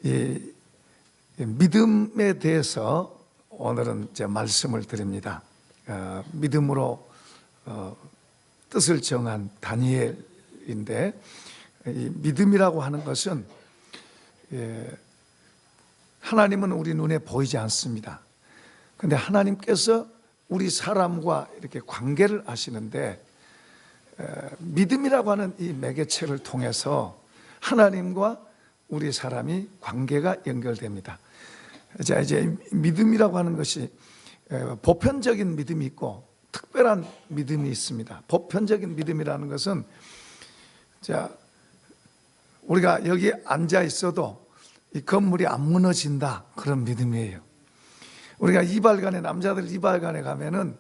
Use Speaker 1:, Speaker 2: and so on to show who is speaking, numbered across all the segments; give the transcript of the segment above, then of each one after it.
Speaker 1: 이 믿음에 대해서 오늘은 이제 말씀을 드립니다. 믿음으로 뜻을 정한 다니엘인데, 이 믿음이라고 하는 것은 하나님은 우리 눈에 보이지 않습니다. 그런데 하나님께서 우리 사람과 이렇게 관계를 하시는데, 믿음이라고 하는 이 매개체를 통해서 하나님과 우리 사람이 관계가 연결됩니다. 자, 이제 믿음이라고 하는 것이 보편적인 믿음이 있고 특별한 믿음이 있습니다. 보편적인 믿음이라는 것은, 자, 우리가 여기 앉아 있어도 이 건물이 안 무너진다, 그런 믿음이에요. 우리가 이발관에, 남자들 이발관에 가면은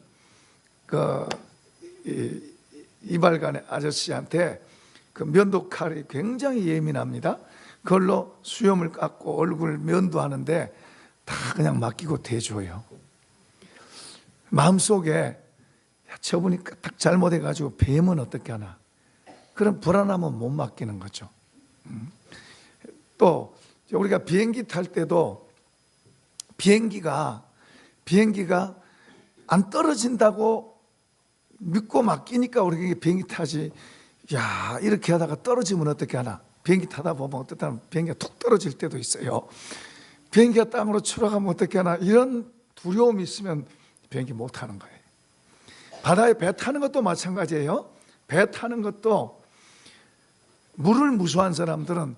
Speaker 1: 이발관의 아저씨한테 그 면도칼이 굉장히 예민합니다. 그걸로 수염을 깎고 얼굴 면도하는데 다 그냥 맡기고 대줘요. 마음속에 저분이 딱 잘못해가지고 뱀은 어떻게 하나, 그런 불안함은 못 맡기는 거죠. 또 우리가 비행기 탈 때도 비행기가 안 떨어진다고 믿고 맡기니까 우리가 비행기 타지, 야, 이렇게 하다가 떨어지면 어떻게 하나. 비행기 타다 보면 어떤 비행기가 툭 떨어질 때도 있어요. 비행기가 땅으로 추락하면 어떻게 하나, 이런 두려움이 있으면 비행기 못 타는 거예요. 바다에 배 타는 것도 마찬가지예요. 배 타는 것도 물을 무서워한 사람들은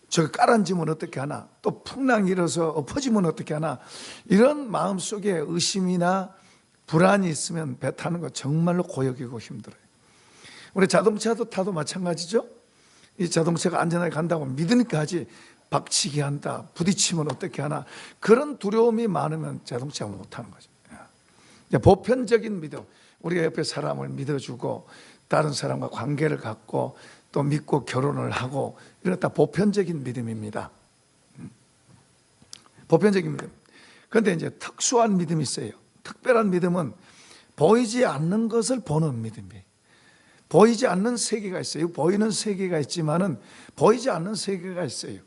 Speaker 1: 저기 깔아앉으면 어떻게 하나, 또 풍랑이 일어서 엎어지면 어떻게 하나, 이런 마음속에 의심이나 불안이 있으면 배 타는 거 정말로 고역이고 힘들어요. 우리 자동차도 타도 마찬가지죠. 이 자동차가 안전하게 간다고 믿으니까 하지, 박치기 한다, 부딪히면 어떻게 하나, 그런 두려움이 많으면 자동차가 못하는 거죠. 보편적인 믿음, 우리가 옆에 사람을 믿어주고 다른 사람과 관계를 갖고 또 믿고 결혼을 하고, 이런 다 보편적인 믿음입니다. 보편적인 믿음. 그런데 이제 특수한 믿음이 있어요. 특별한 믿음은 보이지 않는 것을 보는 믿음이에요. 보이지 않는 세계가 있어요. 보이는 세계가 있지만은 보이지 않는 세계가 있어요.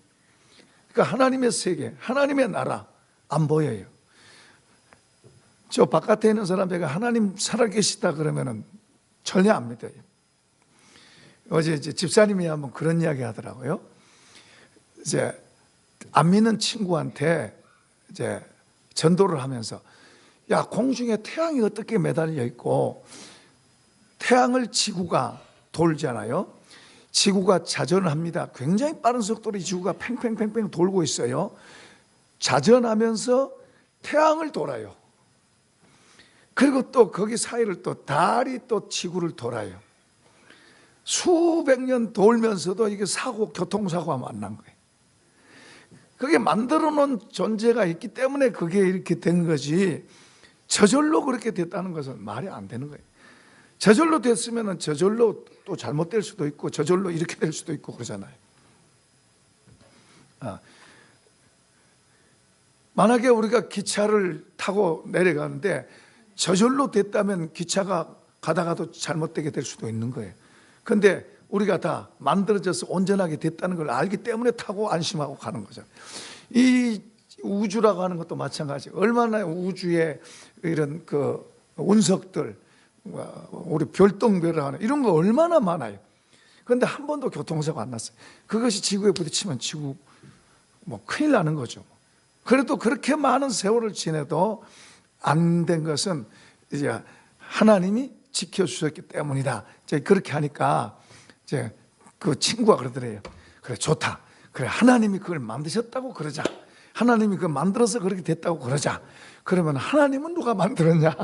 Speaker 1: 그러니까 하나님의 세계, 하나님의 나라 안 보여요. 저 바깥에 있는 사람 제가 하나님 살아계시다 그러면은 전혀 안 믿어요. 어제 이제 집사님이 한번 그런 이야기 하더라고요. 이제 안 믿는 친구한테 이제 전도를 하면서, 야, 공중에 태양이 어떻게 매달려 있고, 태양을 지구가 돌잖아요. 지구가 자전합니다. 굉장히 빠른 속도로 지구가 팽팽팽팽 돌고 있어요. 자전하면서 태양을 돌아요. 그리고 또 거기 사이를 또 달이 또 지구를 돌아요. 수백 년 돌면서도 이게 교통사고가 만난 거예요. 그게 만들어 놓은 존재가 있기 때문에 그게 이렇게 된 거지, 저절로 그렇게 됐다는 것은 말이 안 되는 거예요. 저절로 됐으면 저절로 또 잘못될 수도 있고 저절로 이렇게 될 수도 있고 그러잖아요. 만약에 우리가 기차를 타고 내려가는데 저절로 됐다면 기차가 가다가도 잘못되게 될 수도 있는 거예요. 그런데 우리가 다 만들어져서 온전하게 됐다는 걸 알기 때문에 타고 안심하고 가는 거죠. 이 우주라고 하는 것도 마찬가지. 얼마나 우주에 이런 그 운석들, 우리 별똥별이라고 하는 이런 거 얼마나 많아요. 그런데 한 번도 교통사고 안 났어요. 그것이 지구에 부딪히면 지구 뭐 큰일 나는 거죠. 그래도 그렇게 많은 세월을 지내도 안 된 것은 이제 하나님이 지켜주셨기 때문이다. 이제 그렇게 하니까 이제 그 친구가 그러더래요. 그래, 좋다. 그래, 하나님이 그걸 만드셨다고 그러자. 하나님이 그걸 만들어서 그렇게 됐다고 그러자. 그러면 하나님은 누가 만들었냐?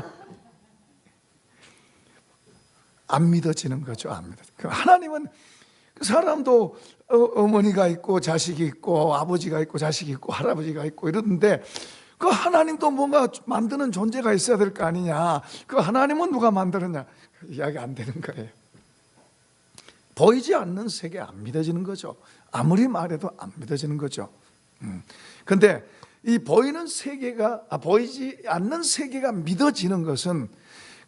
Speaker 1: 안 믿어지는 거죠. 안 믿어. 하나님은, 사람도 어머니가 있고 자식이 있고 아버지가 있고 자식이 있고 할아버지가 있고 이러는데, 그 하나님도 뭔가 만드는 존재가 있어야 될 거 아니냐. 그 하나님은 누가 만들었냐. 이야기 안 되는 거예요. 보이지 않는 세계 안 믿어지는 거죠. 아무리 말해도 안 믿어지는 거죠. 그런데 이 보이는 세계가, 보이지 않는 세계가 믿어지는 것은,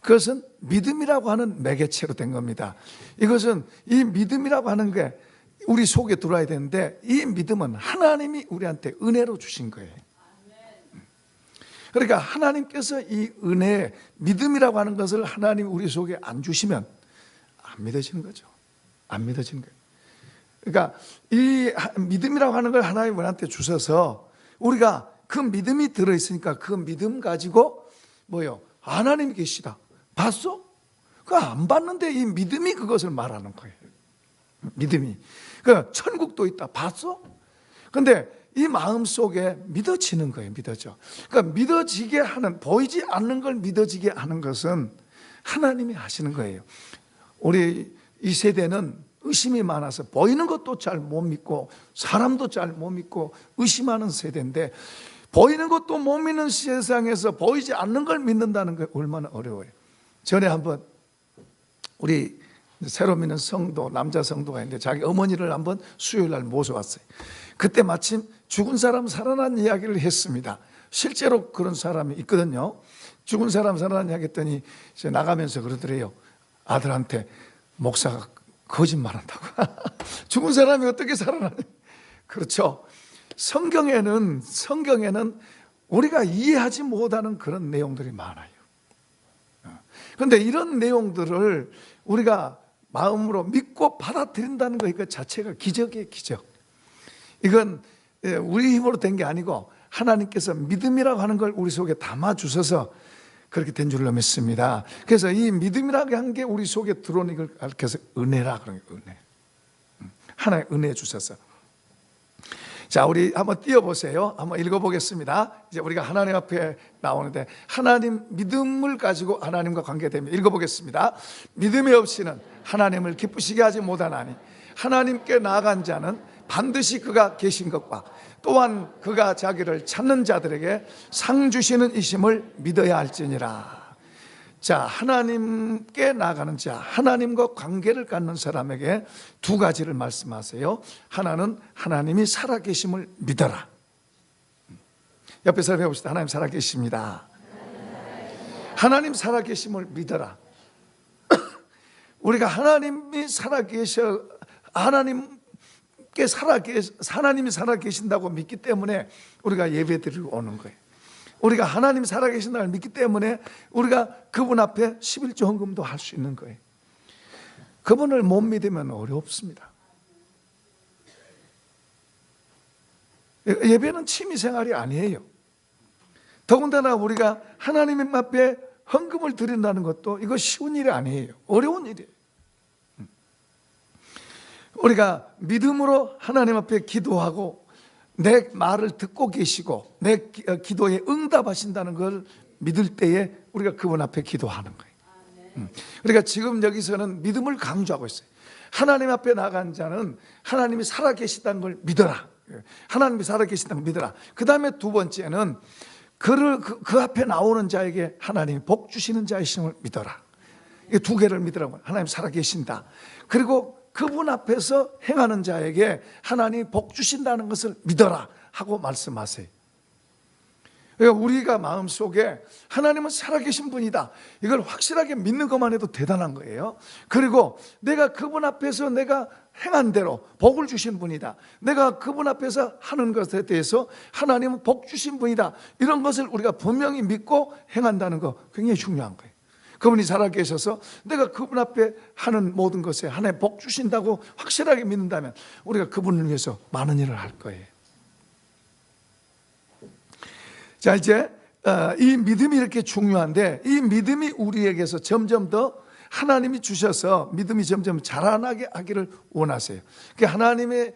Speaker 1: 그것은 믿음이라고 하는 매개체로 된 겁니다. 이것은 이 믿음이라고 하는 게 우리 속에 들어와야 되는데, 이 믿음은 하나님이 우리한테 은혜로 주신 거예요. 그러니까 하나님께서 이 은혜, 믿음이라고 하는 것을 하나님 우리 속에 안 주시면 안 믿어지는 거죠. 안 믿어지는 거예요. 그러니까 이 믿음이라고 하는 걸 하나님 우리한테 주셔서 우리가 그 믿음이 들어있으니까 그 믿음 가지고 뭐요? 하나님이 계시다. 봤어? 그거 안 봤는데 이 믿음이 그것을 말하는 거예요. 믿음이. 그 천국도 있다. 봤어? 근데 이 마음 속에 믿어지는 거예요. 믿어져. 그러니까 믿어지게 하는, 보이지 않는 걸 믿어지게 하는 것은 하나님이 하시는 거예요. 우리 이 세대는 의심이 많아서 보이는 것도 잘 못 믿고 사람도 잘 못 믿고 의심하는 세대인데, 보이는 것도 못 믿는 세상에서 보이지 않는 걸 믿는다는 게 얼마나 어려워요. 전에 한번 우리 새로 믿는 성도, 남자 성도가 있는데 자기 어머니를 한번 수요일 날 모셔왔어요. 그때 마침 죽은 사람 살아난 이야기를 했습니다. 실제로 그런 사람이 있거든요. 죽은 사람 살아난 이야기 했더니 이제 나가면서 그러더래요. 아들한테 목사가 거짓말한다고. 죽은 사람이 어떻게 살아나냐. 그렇죠. 성경에는 우리가 이해하지 못하는 그런 내용들이 많아요. 그런데 이런 내용들을 우리가 마음으로 믿고 받아들인다는 거, 이거 자체가 기적이에요. 기적. 이건 우리 힘으로 된 게 아니고 하나님께서 믿음이라고 하는 걸 우리 속에 담아주셔서 그렇게 된 줄로 믿습니다. 그래서 이 믿음이라고 한 게 우리 속에 들어오는 걸 가르쳐서 은혜라 그런 거예요. 은혜. 하나의 은혜 주셔서. 자, 우리 한번 띄워보세요. 한번 읽어보겠습니다. 이제 우리가 하나님 앞에 나오는데, 하나님 믿음을 가지고 하나님과 관계됩니다. 읽어보겠습니다. 믿음이 없이는 하나님을 기쁘시게 하지 못하나니 하나님께 나아간 자는 반드시 그가 계신 것과 또한 그가 자기를 찾는 자들에게 상 주시는 이심을 믿어야 할지니라. 자, 하나님께 나아가는 자, 하나님과 관계를 갖는 사람에게 두 가지를 말씀하세요. 하나는 하나님이 살아계심을 믿어라. 옆에 사람 해봅시다. 하나님 살아계십니다. 하나님 살아계심을 믿어라. 우리가 하나님이 살아계셔, 하나님이 살아계신다고 믿기 때문에 우리가 예배드리고 오는 거예요. 우리가 하나님 살아계신다고 믿기 때문에 우리가 그분 앞에 11조 헌금도 할 수 있는 거예요. 그분을 못 믿으면 어렵습니다. 예배는 취미생활이 아니에요. 더군다나 우리가 하나님 앞에 헌금을 드린다는 것도 이거 쉬운 일이 아니에요. 어려운 일이에요. 우리가 믿음으로 하나님 앞에 기도하고 내 말을 듣고 계시고 내 기도에 응답하신다는 걸 믿을 때에 우리가 그분 앞에 기도하는 거예요. 그러니까 지금 여기서는 믿음을 강조하고 있어요. 하나님 앞에 나간 자는 하나님이 살아계시다는 걸 믿어라. 하나님이 살아계시다는 걸 믿어라. 그 다음에 두 번째는 그 앞에 나오는 자에게 하나님이 복 주시는 자이심을 믿어라. 이 두 개를 믿으라고. 하나님 살아계신다. 그리고 그분 앞에서 행하는 자에게 하나님이 복 주신다는 것을 믿어라 하고 말씀하세요. 그러니까 우리가 마음속에 하나님은 살아계신 분이다, 이걸 확실하게 믿는 것만 해도 대단한 거예요. 그리고 내가 그분 앞에서 내가 행한 대로 복을 주신 분이다, 내가 그분 앞에서 하는 것에 대해서 하나님은 복 주신 분이다, 이런 것을 우리가 분명히 믿고 행한다는 거 굉장히 중요한 거예요. 그분이 살아계셔서 내가 그분 앞에 하는 모든 것에 하나님 복 주신다고 확실하게 믿는다면 우리가 그분을 위해서 많은 일을 할 거예요. 자, 이제 이 믿음이 이렇게 중요한데, 이 믿음이 우리에게서 점점 더 하나님이 주셔서 믿음이 점점 자라나게 하기를 원하세요. 그러니까 하나님의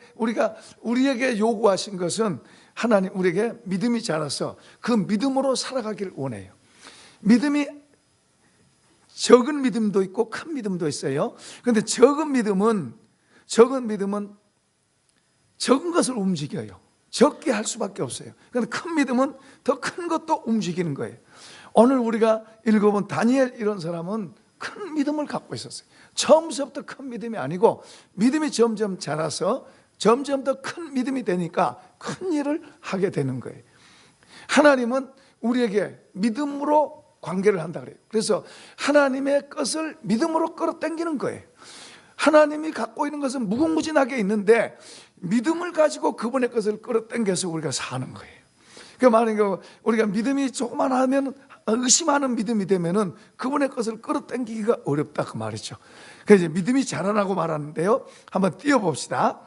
Speaker 1: 우리에게 요구하신 것은 하나님 우리에게 믿음이 자라서 그 믿음으로 살아가기를 원해요. 믿음이 적은 믿음도 있고 큰 믿음도 있어요. 그런데 적은 믿음은 적은 것을 움직여요. 적게 할 수밖에 없어요. 그런데 큰 믿음은 더 큰 것도 움직이는 거예요. 오늘 우리가 읽어본 다니엘, 이런 사람은 큰 믿음을 갖고 있었어요. 처음부터 큰 믿음이 아니고 믿음이 점점 자라서 점점 더 큰 믿음이 되니까 큰 일을 하게 되는 거예요. 하나님은 우리에게 믿음으로 관계를 한다 그래요. 그래서 하나님의 것을 믿음으로 끌어당기는 거예요. 하나님이 갖고 있는 것은 무궁무진하게 있는데 믿음을 가지고 그분의 것을 끌어당겨서 우리가 사는 거예요. 그 말은 우리가 믿음이 조금만 하면, 의심하는 믿음이 되면은 그분의 것을 끌어당기기가 어렵다 그 말이죠. 그래서 믿음이 자라나고 말하는데요, 한번 띄워봅시다.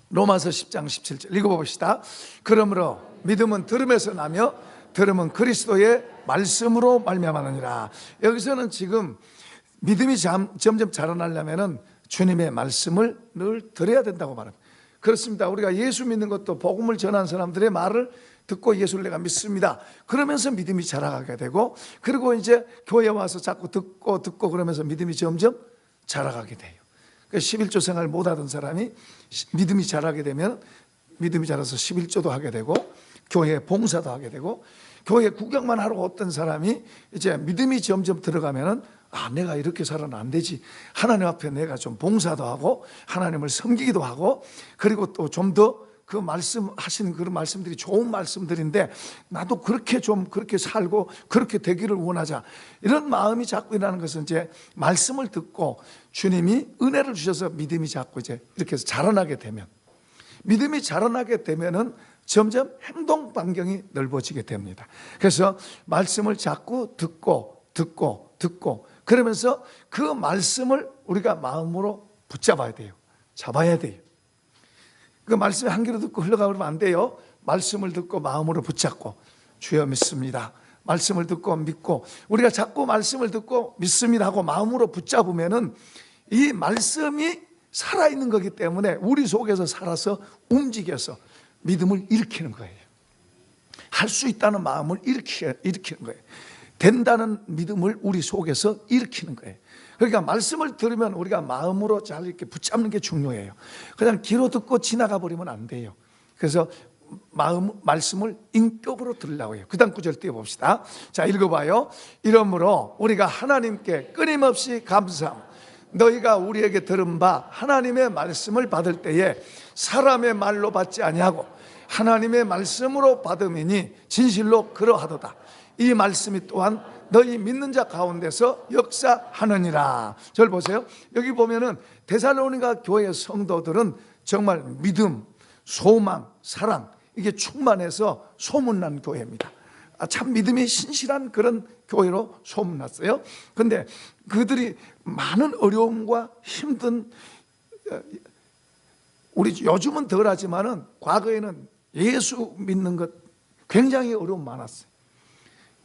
Speaker 1: 로마서 10장 17절 읽어봅시다. 그러므로 믿음은 들음에서 나며 들음은 그리스도의 말씀으로 말미암았느니라. 여기서는 지금 믿음이 점점 자라나려면은 주님의 말씀을 늘 들어야 된다고 말합니다. 그렇습니다. 우리가 예수 믿는 것도 복음을 전한 사람들의 말을 듣고 예수를 내가 믿습니다. 그러면서 믿음이 자라가게 되고, 그리고 이제 교회 와서 자꾸 듣고 그러면서 믿음이 점점 자라가게 돼요. 11조 생활 못하던 사람이 믿음이 자라게 되면 믿음이 자라서 11조도 하게 되고 교회 봉사도 하게 되고, 교회 구경만 하러 왔던 사람이 이제 믿음이 점점 들어가면은 내가 이렇게 살아는 안 되지. 하나님 앞에 내가 좀 봉사도 하고 하나님을 섬기기도 하고, 그리고 또 좀 더 그 말씀하시는 그런 말씀들이 좋은 말씀들인데 나도 그렇게 살고 그렇게 되기를 원하자. 이런 마음이 자꾸 일어나는 것은 이제 말씀을 듣고 주님이 은혜를 주셔서 믿음이 자꾸 이제 이렇게 해서 자라나게 되면, 믿음이 자라나게 되면은 점점 행동 반경이 넓어지게 됩니다. 그래서 말씀을 자꾸 듣고 그러면서 그 말씀을 우리가 마음으로 붙잡아야 돼요. 잡아야 돼요. 그 말씀이 한 귀로 듣고 흘러가고 그러면 안 돼요. 말씀을 듣고 마음으로 붙잡고, 주여 믿습니다. 말씀을 듣고 믿고, 우리가 자꾸 말씀을 듣고 믿습니다 하고 마음으로 붙잡으면은 이 말씀이 살아있는 거기 때문에 우리 속에서 살아서 움직여서 믿음을 일으키는 거예요. 할 수 있다는 마음을 일으키는 거예요. 된다는 믿음을 우리 속에서 일으키는 거예요. 그러니까 말씀을 들으면 우리가 마음으로 잘 이렇게 붙잡는 게 중요해요. 그냥 귀로 듣고 지나가 버리면 안 돼요. 그래서 말씀을 인격으로 들으려고 해요. 그 다음 구절 띄워봅시다. 자, 읽어봐요. 이러므로 우리가 하나님께 끊임없이 감사함, 너희가 우리에게 들은 바 하나님의 말씀을 받을 때에 사람의 말로 받지 아니하고 하나님의 말씀으로 받음이니 진실로 그러하도다. 이 말씀이 또한 너희 믿는 자 가운데서 역사하느니라. 저를 보세요. 여기 보면은 데살로니가 교회 성도들은 정말 믿음, 소망, 사랑, 이게 충만해서 소문난 교회입니다. 참 믿음이 신실한 그런 교회로 소문났어요. 그런데 그들이 많은 어려움과 힘든, 우리 요즘은 덜하지만은 과거에는 예수 믿는 것 굉장히 어려움 많았어요.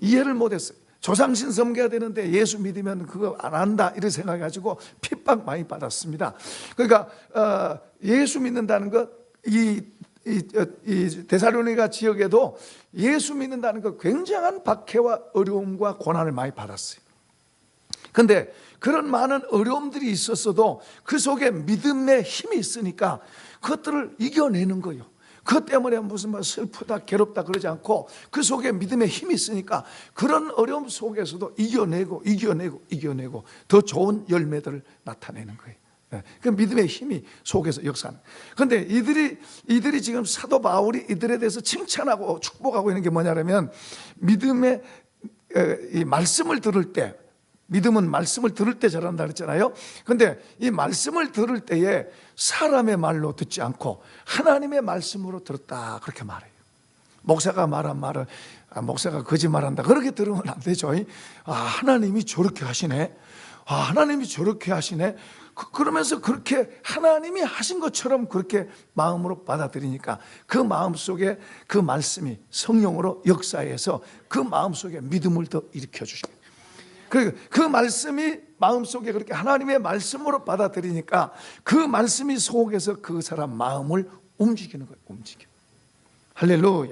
Speaker 1: 이해를 못했어요. 조상신 섬겨야 되는데 예수 믿으면 그거 안 한다 이렇게 생각해가지고 핍박 많이 받았습니다. 그러니까 예수 믿는다는 것, 이 데살로니가 지역에도 예수 믿는다는 것 굉장한 박해와 어려움과 고난을 많이 받았어요. 그런데 그런 많은 어려움들이 있었어도 그 속에 믿음의 힘이 있으니까 그것들을 이겨내는 거예요. 그것 때문에 무슨 슬프다 괴롭다 그러지 않고 그 속에 믿음의 힘이 있으니까 그런 어려움 속에서도 이겨내고 더 좋은 열매들을 나타내는 거예요. 그 믿음의 힘이 속에서 역사하는. 그런데 이들이 지금 사도 바울이 이들에 대해서 칭찬하고 축복하고 있는 게 뭐냐면, 믿음의 이 말씀을 들을 때, 믿음은 말씀을 들을 때 자란다 그랬잖아요. 그런데 이 말씀을 들을 때에 사람의 말로 듣지 않고 하나님의 말씀으로 들었다 그렇게 말해요. 목사가 말한 말을 목사가 거짓말한다 그렇게 들으면 안 되죠. 하나님이 저렇게 하시네. 하나님이 저렇게 하시네. 그러면서 그렇게 하나님이 하신 것처럼 그렇게 마음으로 받아들이니까 그 마음속에 그 말씀이 성령으로 역사해서 그 마음속에 믿음을 더 일으켜 주십니다. 그 말씀이 마음속에 그렇게 하나님의 말씀으로 받아들이니까 그 말씀이 속에서 그 사람 마음을 움직이는 거예요. 움직여. 할렐루야.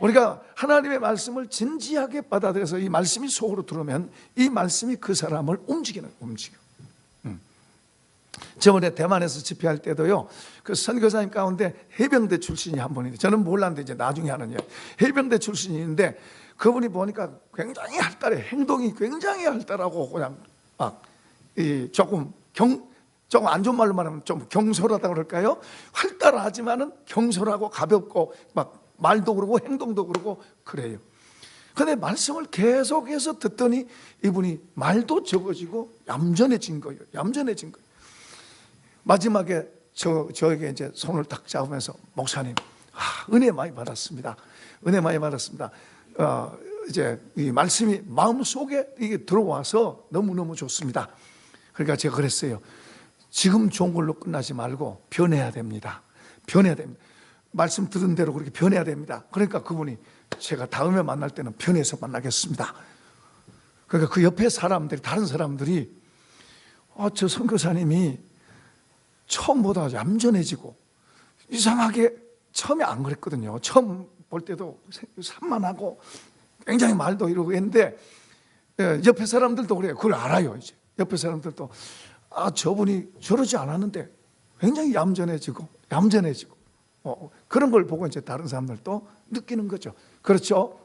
Speaker 1: 우리가 하나님의 말씀을 진지하게 받아들여서 이 말씀이 속으로 들어오면 이 말씀이 그 사람을 움직여. 저번에 대만에서 집회할 때도요, 그 선교사님 가운데 해병대 출신이 한 분인데, 저는 몰랐는데 이제 나중에 하는 이야기. 해병대 출신인데 그분이 보니까 굉장히 활달해. 행동이 굉장히 활달하고 그냥 조금 안 좋은 말로 말하면 좀 경솔하다고 그럴까요? 활달하지만은 경솔하고 가볍고 막 말도 그러고 행동도 그러고 그래요. 근데 말씀을 계속해서 듣더니 이분이 말도 적어지고 얌전해진 거예요. 마지막에 저에게 이제 손을 딱 잡으면서 목사님, 은혜 많이 받았습니다. 은혜 많이 받았습니다. 이제 이 말씀이 마음속에 이게 들어와서 너무너무 좋습니다. 그러니까 제가 그랬어요. 지금 좋은 걸로 끝나지 말고 변해야 됩니다. 변해야 됩니다. 말씀 들은 대로 그렇게 변해야 됩니다. 그러니까 그분이 제가 다음에 만날 때는 변해서 만나겠습니다. 그러니까 그 옆에 사람들이, 다른 사람들이 저 선교사님이 처음보다 얌전해지고, 이상하게 처음에 안 그랬거든요. 처음 볼 때도 산만하고 굉장히 말도 이러고 했는데, 옆에 사람들도 그래요. 그걸 알아요. 이제 옆에 사람들도 저분이 저러지 않았는데 굉장히 얌전해지고 그런 걸 보고 이제 다른 사람들도 느끼는 거죠. 그렇죠?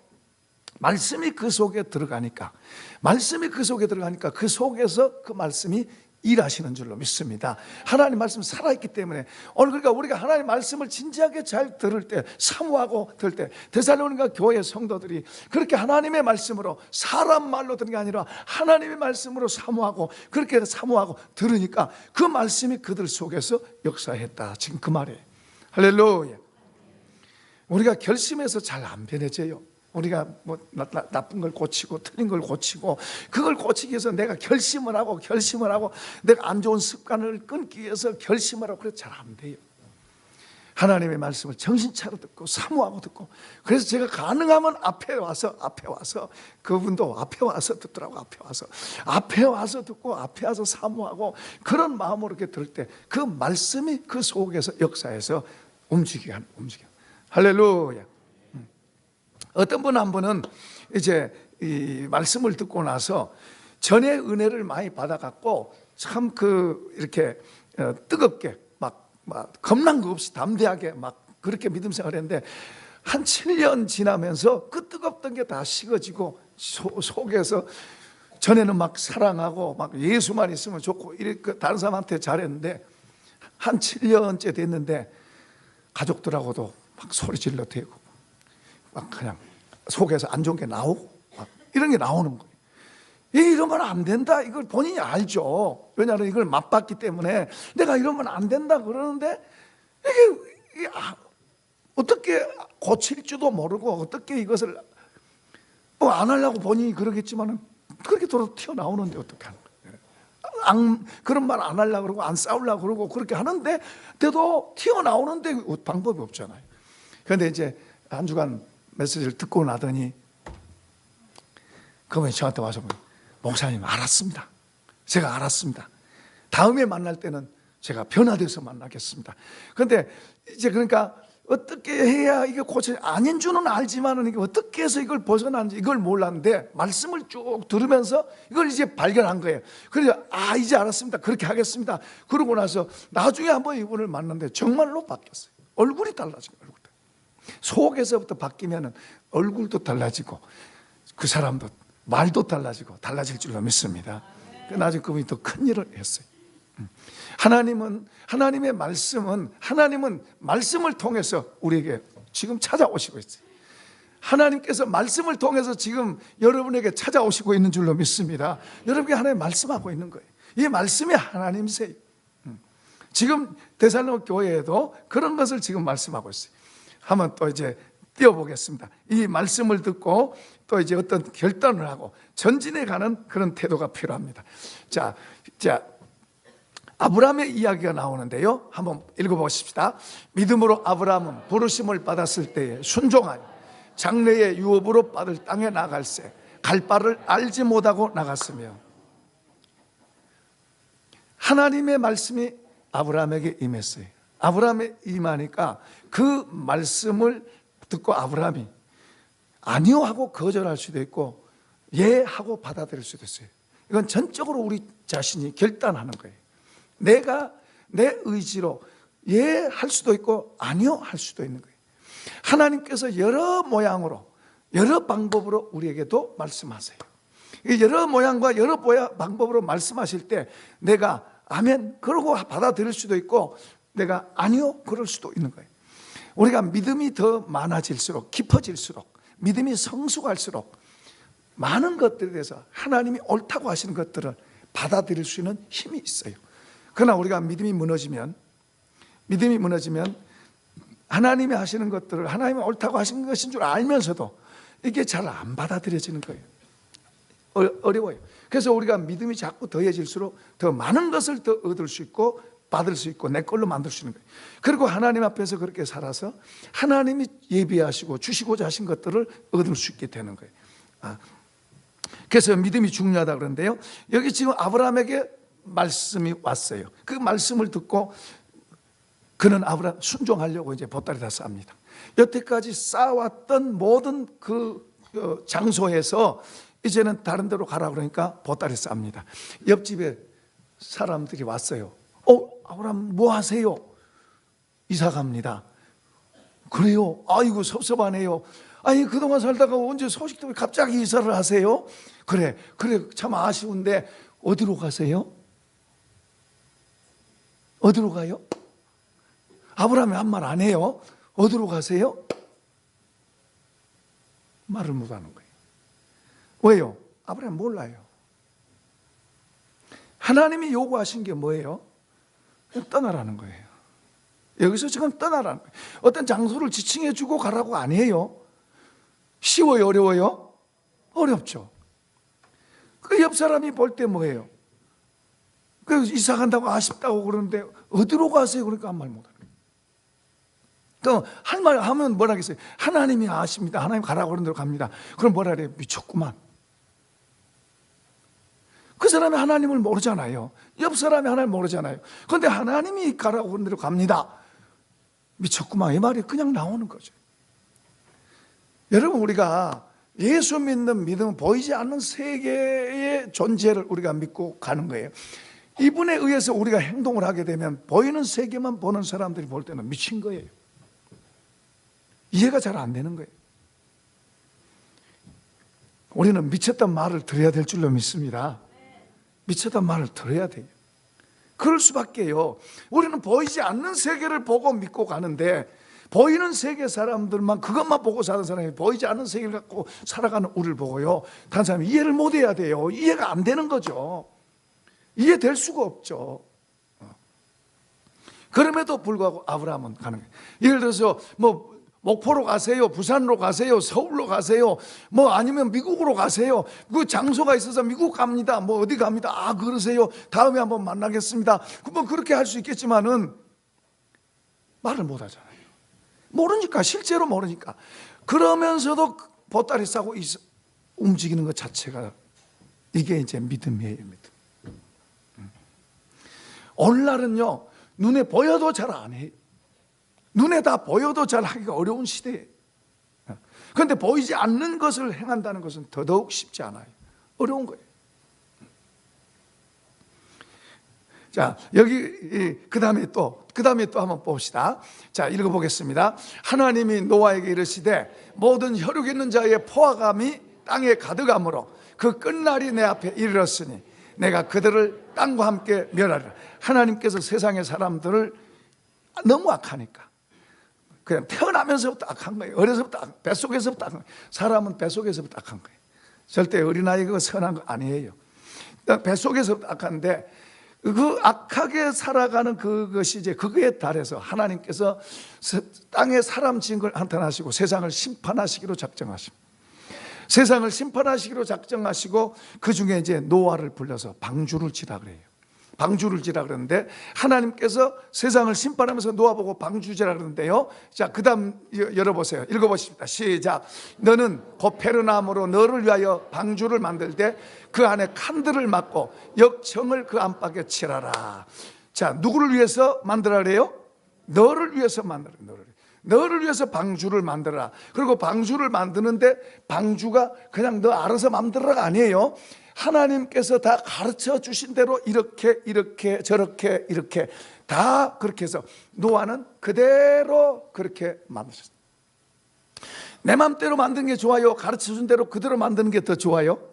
Speaker 1: 말씀이 그 속에 들어가니까 그 속에서 그 말씀이 일하시는 줄로 믿습니다. 하나님 말씀 살아있기 때문에 오늘 그러니까 우리가 하나님 말씀을 진지하게 잘 들을 때, 사모하고 들을 때, 데살로니가 교회 성도들이 그렇게 하나님의 말씀으로, 사람 말로 듣는 게 아니라 하나님의 말씀으로 사모하고, 그렇게 사모하고 들으니까 그 말씀이 그들 속에서 역사했다. 지금 그 말이에요. 할렐루야. 우리가 결심해서 잘 안 변해져요. 우리가 뭐 나쁜 걸 고치고 틀린 걸 고치고, 그걸 고치기 위해서 내가 결심을 하고 내가 안 좋은 습관을 끊기 위해서 결심을 하고, 그래서 잘 안 돼요. 하나님의 말씀을 정신 차려 듣고 사모하고 듣고, 그래서 제가 가능하면 앞에 와서 그분도 앞에 와서 듣더라고. 앞에 와서 듣고 앞에 와서 사모하고, 그런 마음으로 이렇게 들을 때 그 말씀이 그 속에서 역사해서 움직여. 할렐루야. 어떤 분 한 분은 이제 이 말씀을 듣고 나서 전에 은혜를 많이 받아갖고 참 이렇게 뜨겁게 막 겁난 거 없이 담대하게 막 그렇게 믿음 생활했는데, 한 7년 지나면서 그 뜨겁던 게 다 식어지고 속에서 전에는 막 사랑하고 막 예수만 있으면 좋고 이렇게 다른 사람한테 잘했는데, 한 7년째 됐는데 가족들하고도 막 소리 질러 대고 막 그냥 속에서 안 좋은 게 나오고 막 이런 게 나오는 거예요. 이러면 안 된다, 이걸 본인이 알죠. 왜냐하면 이걸 맛봤기 때문에 내가 이러면 안 된다 그러는데, 이게 어떻게 고칠 줄도 모르고 어떻게 이것을 뭐 안 하려고 본인이 그러겠지만은 그렇게 돌아 튀어나오는데 어떻게 하는 거예요. 그런 말 안 하려고 그러고 안 싸우려고 그러고 그렇게 하는데 때도 튀어나오는데 방법이 없잖아요. 그런데 이제 한 주간 메시지를 듣고 나더니 그분이 저한테 와서 목사님, 알았습니다. 제가 알았습니다. 다음에 만날 때는 제가 변화돼서 만나겠습니다. 그런데 이제 그러니까 어떻게 해야 이게 아닌 줄은 알지만은 이게 어떻게 해서 이걸 벗어나는지 이걸 몰랐는데, 말씀을 쭉 들으면서 이걸 이제 발견한 거예요. 그래서 이제 알았습니다. 그렇게 하겠습니다. 그러고 나서 나중에 한번 이분을 만났는데 정말로 바뀌었어요. 얼굴이 달라진 거예요. 속에서부터 바뀌면 얼굴도 달라지고 그 사람도 말도 달라질 줄로 믿습니다. 나중에 그분이 더 큰 일을 했어요. 하나님의 말씀은, 하나님은 말씀을 통해서 우리에게 지금 찾아오시고 있어요. 하나님께서 말씀을 통해서 지금 여러분에게 찾아오시고 있는 줄로 믿습니다. 여러분에게 하나님 말씀하고 있는 거예요. 이 말씀이 하나님이세요. 지금 데살로니가 교회에도 그런 것을 지금 말씀하고 있어요. 한번 또 이제 띄워보겠습니다. 이 말씀을 듣고 또 이제 어떤 결단을 하고 전진해 가는 그런 태도가 필요합니다. 자, 아브라함의 이야기가 나오는데요. 한번 읽어보십시다. 믿음으로 아브라함은 부르심을 받았을 때에 순종하여 장래의 유업으로 받을 땅에 나갈새 갈 바를 알지 못하고 나갔으며, 하나님의 말씀이 아브라함에게 임했어요. 아브라함에 임하니까 그 말씀을 듣고 아브라함이 아니요 하고 거절할 수도 있고 예 하고 받아들일 수도 있어요. 이건 전적으로 우리 자신이 결단하는 거예요. 내가 내 의지로 예 할 수도 있고 아니요 할 수도 있는 거예요. 하나님께서 여러 모양으로 여러 방법으로 우리에게도 말씀하세요. 여러 모양과 여러 방법으로 말씀하실 때 내가 아멘 그러고 받아들일 수도 있고 내가 아니요 그럴 수도 있는 거예요. 우리가 믿음이 더 많아질수록 깊어질수록 믿음이 성숙할수록 많은 것들에 대해서 하나님이 옳다고 하시는 것들을 받아들일 수 있는 힘이 있어요. 그러나 우리가 믿음이 무너지면 하나님이 하시는 것들을 하나님이 옳다고 하신 것인 줄 알면서도 이게 잘 안 받아들여지는 거예요. 어려워요. 그래서 우리가 믿음이 자꾸 더해질수록 더 많은 것을 더 얻을 수 있고 받을 수 있고 내 걸로 만들 수 있는 거예요. 그리고 하나님 앞에서 그렇게 살아서 하나님이 예비하시고 주시고자 하신 것들을 얻을 수 있게 되는 거예요. 그래서 믿음이 중요하다 그러는데요, 여기 지금 아브라함에게 말씀이 왔어요. 그 말씀을 듣고 그는 아브라함 순종하려고 이제 보따리 다 쌉니다. 여태까지 쌓아왔던 모든 그 장소에서 이제는 다른 데로 가라 그러니까 보따리 쌉니다. 옆집에 사람들이 왔어요. 아브라함 뭐 하세요? 이사 갑니다. 그래요? 아이고 섭섭하네요. 아니 그동안 살다가 언제 소식도 없이 갑자기 이사를 하세요? 그래 참 아쉬운데 어디로 가세요? 어디로 가요? 아브라함이 한 말 안 해요. 어디로 가세요? 말을 못 하는 거예요. 왜요? 아브라함 몰라요. 하나님이 요구하신 게 뭐예요? 그냥 떠나라는 거예요. 여기서 지금 떠나라는 거예요. 어떤 장소를 지칭해 주고 가라고 안 해요. 쉬워요? 어려워요? 어렵죠. 그 옆 사람이 볼 때 뭐예요? 그 이사 간다고 아쉽다고 그러는데 어디로 가세요? 그러니까 한 말 못 하는 거예요. 또 할 말 하면 뭐라 하겠어요? 하나님이 아십니다. 하나님 가라고 그런 데로 갑니다. 그럼 뭐라 그래요? 미쳤구만. 그 사람이 하나님을 모르잖아요. 옆 사람이 하나님을 모르잖아요. 그런데 하나님이 가라고 그런 데로 갑니다. 미쳤구만. 이 말이 그냥 나오는 거죠. 여러분, 우리가 예수 믿는 믿음은 보이지 않는 세계의 존재를 우리가 믿고 가는 거예요. 이분에 의해서 우리가 행동을 하게 되면 보이는 세계만 보는 사람들이 볼 때는 미친 거예요. 이해가 잘 안 되는 거예요. 우리는 미쳤단 말을 들어야 될 줄로 믿습니다. 미쳤단 말을 들어야 돼요. 그럴 수밖에요. 우리는 보이지 않는 세계를 보고 믿고 가는데 보이는 세계 사람들만 그것만 보고 사는 사람이 보이지 않는 세계를 갖고 살아가는 우리를 보고요, 다른 사람이 이해를 못해야 돼요. 이해가 안 되는 거죠. 이해될 수가 없죠. 그럼에도 불구하고 아브라함은 가는 거예요. 예를 들어서 목포로 가세요, 부산으로 가세요, 서울로 가세요, 아니면 미국으로 가세요. 그 장소가 있어서 미국 갑니다. 어디 갑니다. 그러세요. 다음에 한번 만나겠습니다. 그렇게 할 수 있겠지만은 말을 못 하잖아요. 모르니까, 실제로 모르니까. 그러면서도 보따리 싸고 움직이는 것 자체가 이게 이제 믿음이에요, 믿음. 오늘날은요, 눈에 보여도 잘 안 해요. 눈에 다 보여도 잘 하기가 어려운 시대예요. 그런데 보이지 않는 것을 행한다는 것은 더더욱 쉽지 않아요. 어려운 거예요. 자, 여기 그 다음에 또 한번 봅시다. 자, 읽어보겠습니다. 하나님이 노아에게 이르시되 모든 혈육 있는 자의 포화감이 땅에 가득하므로 그 끝날이 내 앞에 이르렀으니 내가 그들을 땅과 함께 멸하리라. 하나님께서 세상의 사람들을 너무 악하니까 그냥 태어나면서부터 악한 거예요. 어려서부터 뱃속에서부터 악한 거예요. 사람은 뱃속에서부터 악한 거예요. 절대 어린아이 그거 선한 거 아니에요. 뱃속에서부터 악한데 그 악하게 살아가는 그것이 이제 그거에 달해서 하나님께서 땅에 사람 지은 걸 한탄하시고 세상을 심판하시기로 작정하십니다. 세상을 심판하시기로 작정하시고 그 중에 이제 노아를 불러서 방주를 지라 그래요. 방주를 지라 그러는데 하나님께서 세상을 심판하면서 노아 보고 방주지라 그러는데요. 자, 그 다음 열어보세요. 읽어보십니다. 시작. 너는 고페르나무로 너를 위하여 방주를 만들 때 그 안에 칸들을 막고 역청을 그 안팎에 칠하라. 자, 누구를 위해서 만들어래요? 너를 위해서 만들어. 너를 위해서 방주를 만들어라. 그리고 방주를 만드는데 방주가 그냥 너 알아서 만들어가 아니에요. 하나님께서 다 가르쳐 주신 대로 이렇게 저렇게 다 그렇게 해서 노아는 그대로 그렇게 만드셨어요. 내 맘대로 만드는 게 좋아요? 가르쳐 준 대로 그대로 만드는 게 더 좋아요?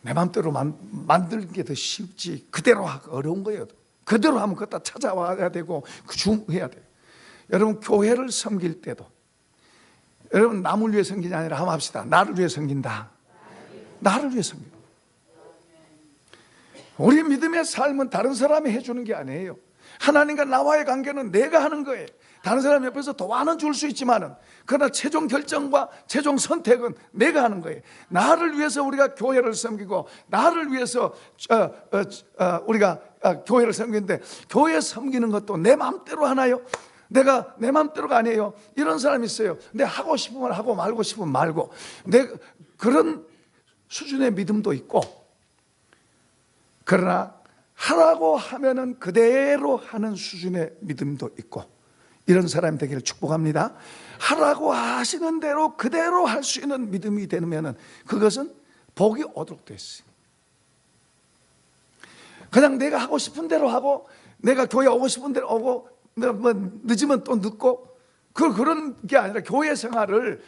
Speaker 1: 내 맘대로 만드는 게 더 쉽지 그대로 하기 어려운 거예요. 그대로 하면 그거 다 찾아와야 되고 중해야 돼요. 여러분, 교회를 섬길 때도 여러분, 남을 위해 섬기지 아니라 한번 합시다. 나를 위해 섬긴다. 나를 위해 섬긴다. 우리 믿음의 삶은 다른 사람이 해주는 게 아니에요. 하나님과 나와의 관계는 내가 하는 거예요. 다른 사람 옆에서 도와는 줄 수 있지만은, 그러나 최종 결정과 최종 선택은 내가 하는 거예요. 나를 위해서 우리가 교회를 섬기고, 나를 위해서 우리가 교회를 섬기는데, 교회 섬기는 것도 내 마음대로 하나요? 내가 내 마음대로가 아니에요. 이런 사람이 있어요. 내 하고 싶으면 하고 말고 싶으면 말고, 그런 수준의 믿음도 있고, 그러나 하라고 하면은 그대로 하는 수준의 믿음도 있고, 이런 사람이 되기를 축복합니다. 하라고 하시는 대로 그대로 할 수 있는 믿음이 되면은 그것은 복이 오도록 되어 있어요. 그냥 내가 하고 싶은 대로 하고, 내가 교회 오고 싶은 대로 오고, 내가 뭐 늦으면 또 늦고, 그런 게 아니라 교회 생활을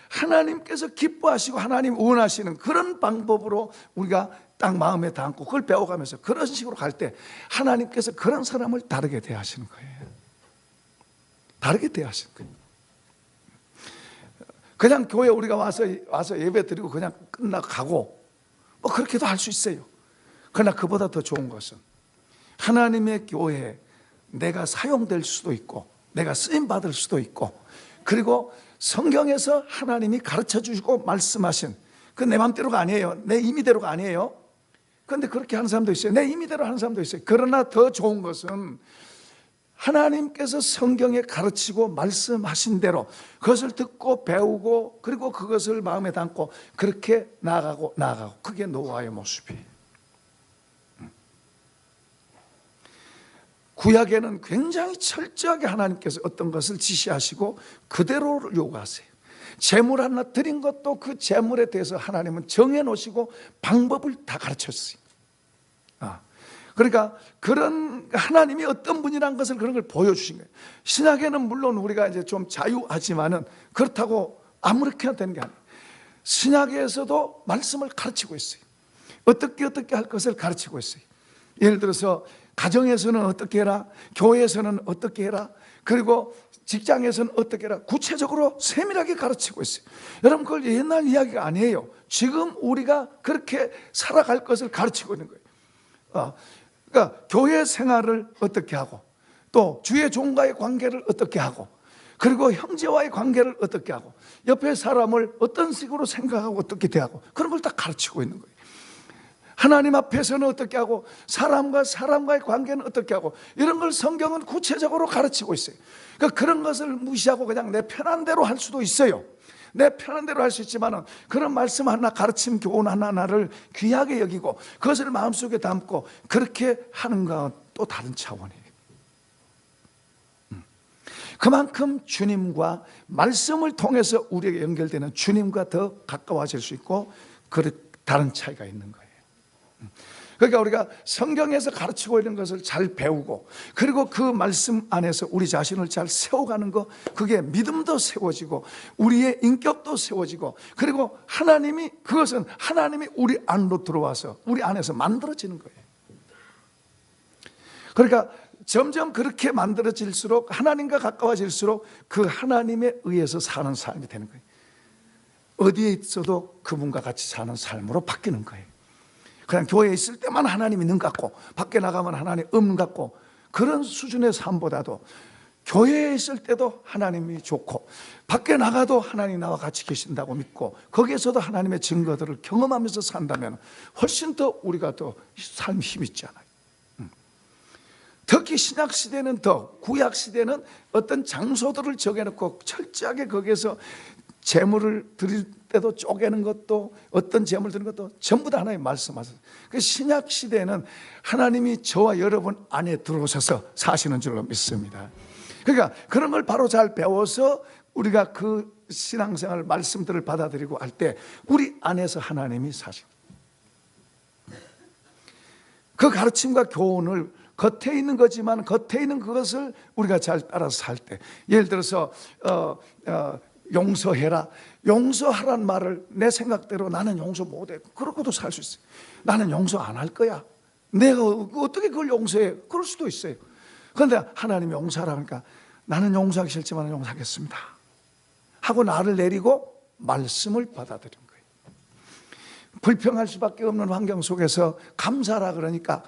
Speaker 1: 하나님께서 기뻐하시고 하나님 원하시는 그런 방법으로 우리가 딱 마음에 담고 그걸 배워가면서 그런 식으로 갈 때 하나님께서 그런 사람을 다르게 대하시는 거예요. 다르게 대하시는 거예요. 그냥 교회 우리가 와서 예배 드리고 그냥 끝나가고 뭐 그렇게도 할 수 있어요. 그러나 그보다 더 좋은 것은 하나님의 교회에 내가 사용될 수도 있고, 내가 쓰임받을 수도 있고, 그리고 성경에서 하나님이 가르쳐 주시고 말씀하신, 그 내 맘대로가 아니에요. 내 임의대로가 아니에요. 그런데 그렇게 하는 사람도 있어요. 내 임의대로 하는 사람도 있어요. 그러나 더 좋은 것은 하나님께서 성경에 가르치고 말씀하신 대로 그것을 듣고 배우고, 그리고 그것을 마음에 담고 그렇게 나아가고 그게 노아의 모습이에요. 구약에는 굉장히 철저하게 하나님께서 어떤 것을 지시하시고 그대로 요구하세요. 제물 하나 드린 것도 그 제물에 대해서 하나님은 정해놓으시고 방법을 다 가르쳤어요. 그러니까 그런 하나님이 어떤 분이란 것을, 그런 걸 보여주신 거예요. 신약에는 물론 우리가 이제 좀 자유하지만은 그렇다고 아무렇게나 되는 게 아니에요. 신약에서도 말씀을 가르치고 있어요. 어떻게 할 것을 가르치고 있어요. 예를 들어서 가정에서는 어떻게 해라, 교회에서는 어떻게 해라, 그리고 직장에서는 어떻게 해라, 구체적으로 세밀하게 가르치고 있어요. 여러분, 그걸 옛날 이야기가 아니에요. 지금 우리가 그렇게 살아갈 것을 가르치고 있는 거예요. 그러니까 교회 생활을 어떻게 하고, 또 주의 종과의 관계를 어떻게 하고, 그리고 형제와의 관계를 어떻게 하고, 옆에 사람을 어떤 식으로 생각하고 어떻게 대하고, 그런 걸 다 가르치고 있는 거예요. 하나님 앞에서는 어떻게 하고, 사람과의 관계는 어떻게 하고, 이런 걸 성경은 구체적으로 가르치고 있어요. 그러니까 그런 것을 무시하고 그냥 내 편한 대로 할 수도 있어요. 내 편한 대로 할 수 있지만, 그런 말씀 하나, 가르침, 교훈 하나를 귀하게 여기고 그것을 마음속에 담고 그렇게 하는 것과 또 다른 차원이에요. 그만큼 주님과 말씀을 통해서 우리에게 연결되는 주님과 더 가까워질 수 있고, 다른 차이가 있는 거예요. 그러니까 우리가 성경에서 가르치고 있는 것을 잘 배우고, 그리고 그 말씀 안에서 우리 자신을 잘 세워가는 것, 그게 믿음도 세워지고 우리의 인격도 세워지고, 그리고 그것은 하나님이 우리 안으로 들어와서 우리 안에서 만들어지는 거예요. 그러니까 점점 그렇게 만들어질수록, 하나님과 가까워질수록 그 하나님에 의해서 사는 삶이 되는 거예요. 어디에 있어도 그분과 같이 사는 삶으로 바뀌는 거예요. 그냥 교회에 있을 때만 하나님이 능 같고, 밖에 나가면 하나님 같고, 그런 수준의 삶보다도 교회에 있을 때도 하나님이 좋고, 밖에 나가도 하나님 나와 같이 계신다고 믿고, 거기에서도 하나님의 증거들을 경험하면서 산다면 훨씬 더 우리가 더 삶이 힘이 있잖아요. 특히 신약시대는 더, 구약시대는 어떤 장소들을 정해놓고 철저하게 거기에서 재물을 드릴 때도 쪼개는 것도, 어떤 재물 드리는 것도 전부 다 하나님 말씀하셨어요. 그 신약 시대에는 하나님이 저와 여러분 안에 들어오셔서 사시는 줄로 믿습니다. 그러니까 그런 걸 바로 잘 배워서 우리가 그 신앙생활 말씀들을 받아들이고 할 때 우리 안에서 하나님이 사십니다. 그 가르침과 교훈을 겉에 있는 거지만, 겉에 있는 그것을 우리가 잘 따라서 살 때, 예를 들어서 용서해라, 용서하란 말을 내 생각대로 나는 용서 못해, 그러고도 살 수 있어요. 나는 용서 안 할 거야, 내가 어떻게 그걸 용서해, 그럴 수도 있어요. 그런데 하나님이 용서하라 하니까 나는 용서하기 싫지만 용서하겠습니다 하고 나를 내리고 말씀을 받아들인 거예요. 불평할 수밖에 없는 환경 속에서 감사하라 그러니까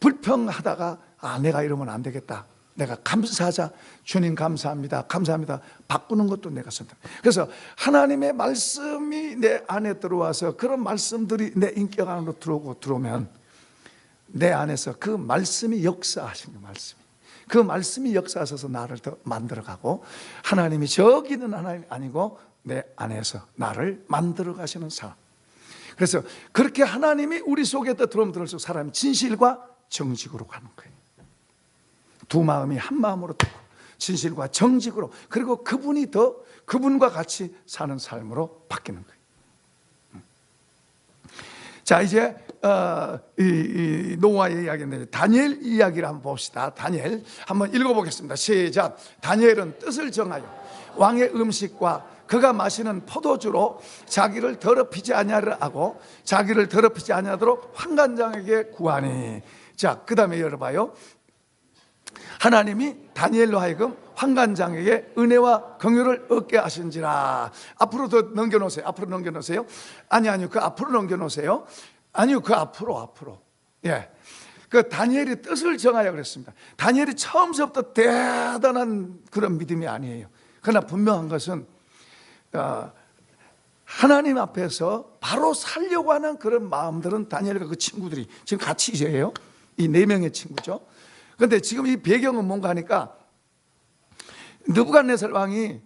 Speaker 1: 불평하다가 내가 이러면 안 되겠다, 내가 감사하자, 주님 감사합니다, 감사합니다, 바꾸는 것도 내가 선택. 그래서 하나님의 말씀이 내 안에 들어와서 그런 말씀들이 내 인격 안으로 들어오면 내 안에서 그 말씀이 역사하시는 그 말씀이 역사하셔서 나를 더 만들어가고, 하나님이 저기 있는 하나님이 아니고 내 안에서 나를 만들어 가시는 사람. 그래서 그렇게 하나님이 우리 속에 들어오면서 사람이 진실과 정직으로 가는 거예요. 두 마음이 한 마음으로 되고 진실과 정직으로, 그리고 그분과 같이 사는 삶으로 바뀌는 거예요. 자, 이제 이 노아의 이야기인데 다니엘 이야기를 한번 봅시다. 다니엘 한번 읽어보겠습니다. 시작. 다니엘은 뜻을 정하여 왕의 음식과 그가 마시는 포도주로 자기를 더럽히지 아니하고 자기를 더럽히지 아니하도록 환관장에게 구하니. 자, 그 다음에 열어봐요. 하나님이 다니엘로 하여금 환관장에게 은혜와 긍휼을 얻게 하신지라. 앞으로 더 넘겨놓으세요. 앞으로 넘겨놓으세요. 아니요, 그 앞으로 넘겨놓으세요. 아니요, 그 앞으로. 예, 그 다니엘이 뜻을 정하여 그랬습니다. 다니엘이 처음부터 대단한 그런 믿음이 아니에요. 그러나 분명한 것은 하나님 앞에서 바로 살려고 하는 그런 마음들은 다니엘과 그 친구들이 지금 같이 이제요. 이 4명의 친구죠. 그런데 지금 이 배경은 뭔가 하니까 느부갓네살 왕이